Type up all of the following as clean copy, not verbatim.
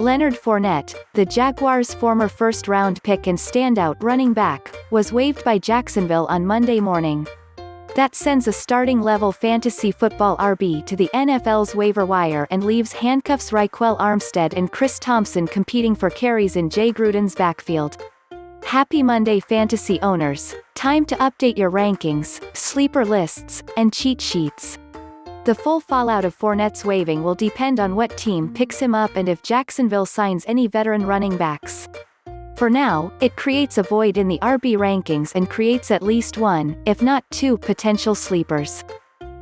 Leonard Fournette, the Jaguars' former first-round pick and standout running back, was waived by Jacksonville on Monday morning. That sends a starting-level fantasy football RB to the NFL's waiver wire and leaves handcuffs Ryquell Armstead and Thompson competing for carries in Jay Gruden's backfield. Happy Monday, fantasy owners. Time to update your rankings, sleeper lists, and cheat sheets. The full fallout of Fournette's waiving will depend on what team picks him up and if Jacksonville signs any veteran running backs. For now, it creates a void in the RB rankings and creates at least one, if not two, potential sleepers.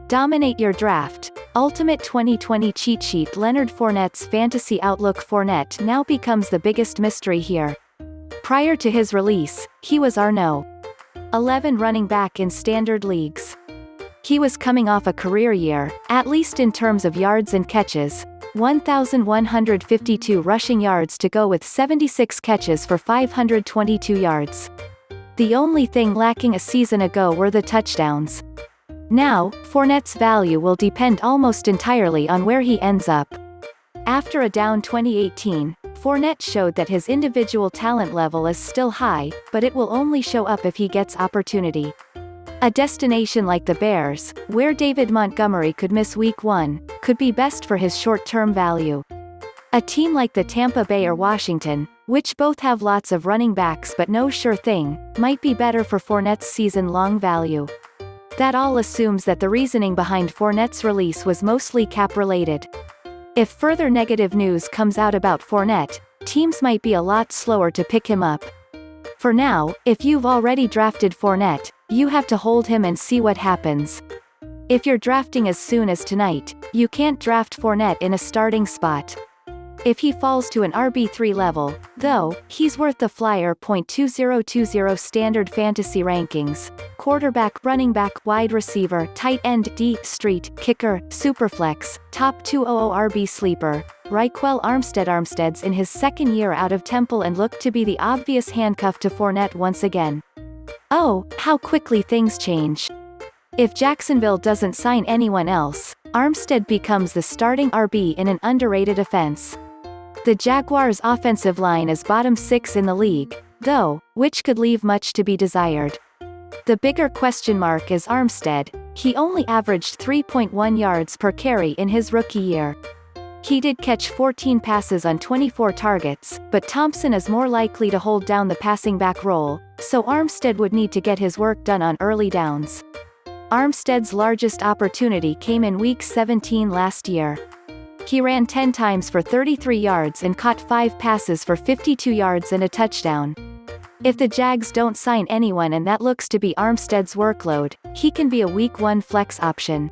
Dominate your draft. Ultimate 2020 cheat sheet. Leonard Fournette's fantasy outlook. Fournette now becomes the biggest mystery here. Prior to his release, he was our No. 11 running back in standard leagues. He was coming off a career year, at least in terms of yards and catches, 1,152 rushing yards to go with 76 catches for 522 yards. The only thing lacking a season ago were the touchdowns. Now, Fournette's value will depend almost entirely on where he ends up. After a down 2018, Fournette showed that his individual talent level is still high, but it will only show up if he gets opportunity. A destination like the Bears, where David Montgomery could miss Week 1, could be best for his short-term value. A team like the Tampa Bay or Washington, which both have lots of running backs but no sure thing, might be better for Fournette's season-long value. That all assumes that the reasoning behind Fournette's release was mostly cap-related. If further negative news comes out about Fournette, teams might be a lot slower to pick him up. For now, if you've already drafted Fournette, you have to hold him and see what happens. If you're drafting as soon as tonight, you can't draft Fournette in a starting spot. If he falls to an RB3 level, though, he's worth the flyer. 2020 standard fantasy rankings. Quarterback, running back, wide receiver, tight end, D, street, kicker, superflex, top 200 RB sleeper. Ryquell ArmsteadArmstead's in his second year out of Temple and looked to be the obvious handcuff to Fournette once again. Oh, how quickly things change. If Jacksonville doesn't sign anyone else, Armstead becomes the starting RB in an underrated offense. The Jaguars' offensive line is bottom 6 in the league, though, which could leave much to be desired. The bigger question mark is Armstead. He only averaged 3.1 yards per carry in his rookie year. He did catch 14 passes on 24 targets, but Thompson is more likely to hold down the passing back role, so Armstead would need to get his work done on early downs. Armstead's largest opportunity came in Week 17 last year. He ran 10 times for 33 yards and caught 5 passes for 52 yards and a touchdown. If the Jags don't sign anyone and that looks to be Armstead's workload, he can be a Week 1 flex option.